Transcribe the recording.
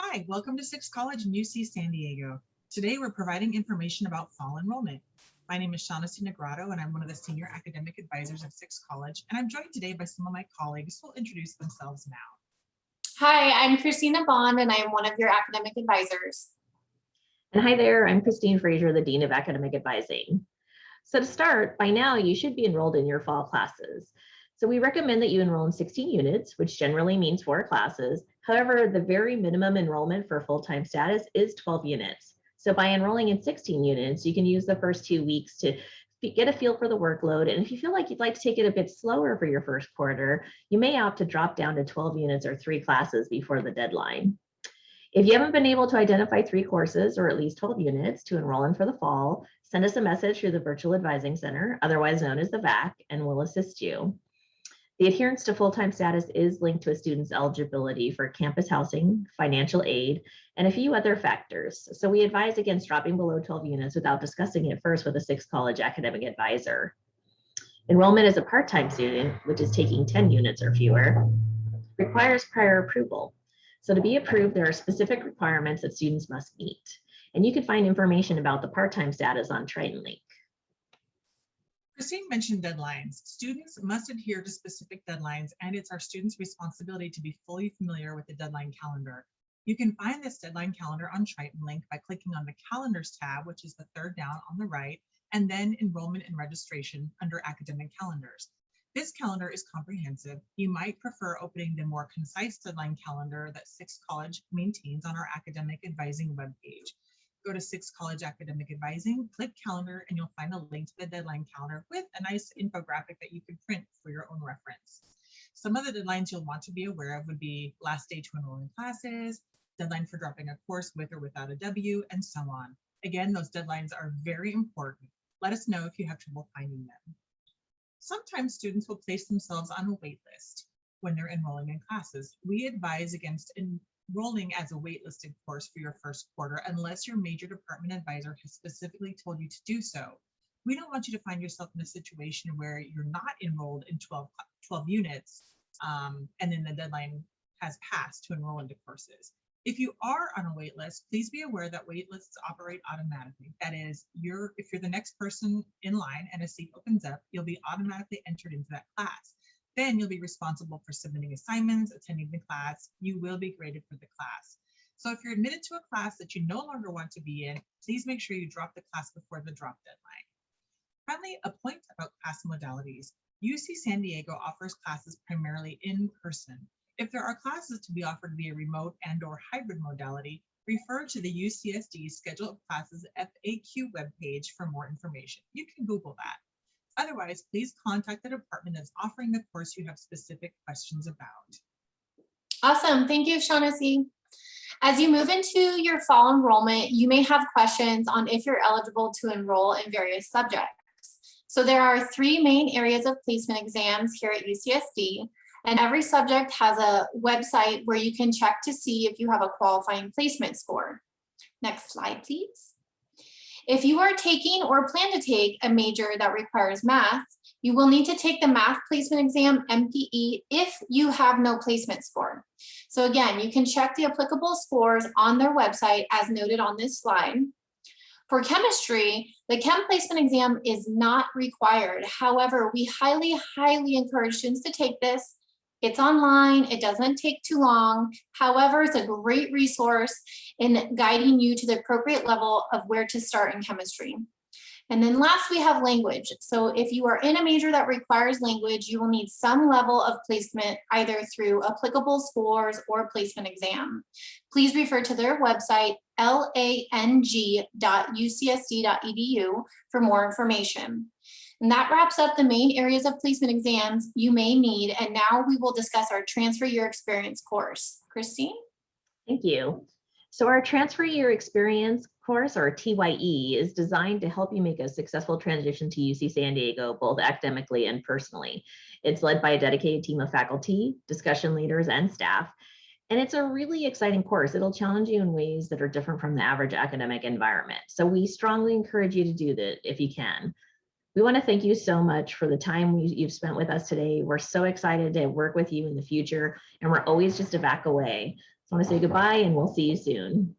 Hi, welcome to Six College in UC San Diego. Today we're providing information about fall enrollment. My name is Shaughnessy Negrato and I'm one of the senior academic advisors of Six College, and I'm joined today by some of my colleagues who will introduce themselves now. Hi, I'm Christina Bond and I'm one of your academic advisors. And hi there, I'm Christine Frazier, the Dean of Academic Advising. So to start, by now you should be enrolled in your fall classes. So we recommend that you enroll in 16 units, which generally means 4 classes. However, the very minimum enrollment for full-time status is 12 units. So by enrolling in 16 units, you can use the first 2 weeks to get a feel for the workload. And if you feel like you'd like to take it a bit slower for your first quarter, you may opt to drop down to 12 units or 3 classes before the deadline. If you haven't been able to identify 3 courses or at least 12 units to enroll in for the fall, send us a message through the Virtual Advising Center, otherwise known as the VAC, and we'll assist you. The adherence to full-time status is linked to a student's eligibility for campus housing, financial aid, and a few other factors. So we advise against dropping below 12 units without discussing it first with a Six College academic advisor. Enrollment as a part-time student, which is taking 10 units or fewer, requires prior approval. So to be approved, there are specific requirements that students must meet. And you can find information about the part-time status on TRAN link. Christine mentioned deadlines. Students must adhere to specific deadlines, and it's our students' responsibility to be fully familiar with the deadline calendar. You can find this deadline calendar on Triton link by clicking on the Calendars tab, which is the third down on the right, and then Enrollment and Registration under Academic Calendars. This calendar is comprehensive. You might prefer opening the more concise deadline calendar that Six College maintains on our Academic Advising webpage. Go to Six College Academic Advising, click Calendar, and you'll find a link to the deadline calendar with a nice infographic that you can print for your own reference. Some of the deadlines you'll want to be aware of would be last day to enroll in classes, deadline for dropping a course with or without a W, and so on. Again, those deadlines are very important. Let us know if you have trouble finding them. Sometimes students will place themselves on a wait list when they're enrolling in classes. We advise against enrolling as a waitlisted course for your first quarter unless your major department advisor has specifically told you to do so. We don't want you to find yourself in a situation where you're not enrolled in 12 units and then the deadline has passed to enroll into courses. If you are on a wait list, please be aware that wait lists operate automatically. That is, if you're the next person in line and a seat opens up, you'll be automatically entered into that class. Then you'll be responsible for submitting assignments, attending the class. You will be graded for the class. So if you're admitted to a class that you no longer want to be in, please make sure you drop the class before the drop deadline. Finally, a point about class modalities. UC San Diego offers classes primarily in person. If there are classes to be offered via remote and/or hybrid modality, refer to the UCSD Schedule of Classes FAQ webpage for more information. You can Google that. Otherwise, please contact the department that's offering the course you have specific questions about. Awesome, thank you, Shaughnessy. As you move into your fall enrollment, you may have questions on if you're eligible to enroll in various subjects. So there are 3 main areas of placement exams here at UCSD, and every subject has a website where you can check to see if you have a qualifying placement score. Next slide, please. If you are taking or plan to take a major that requires math, you will need to take the math placement exam MPE if you have no placement score. So again, you can check the applicable scores on their website as noted on this slide. For chemistry, the chem placement exam is not required. However, we highly encourage students to take this. It's online, it doesn't take too long. However, it's a great resource in guiding you to the appropriate level of where to start in chemistry. And then last, we have language. So if you are in a major that requires language, you will need some level of placement either through applicable scores or placement exam. Please refer to their website, lang.ucsd.edu for more information. And that wraps up the main areas of placement exams you may need. And now we will discuss our Transfer Year Experience course. Christine? Thank you. So our Transfer Year Experience course, or TYE, is designed to help you make a successful transition to UC San Diego, both academically and personally. It's led by a dedicated team of faculty, discussion leaders, and staff. And it's a really exciting course. It'll challenge you in ways that are different from the average academic environment. So we strongly encourage you to do that if you can. We want to thank you so much for the time you've spent with us today. We're so excited to work with you in the future, and we're always just a back away. I want to say goodbye and we'll see you soon.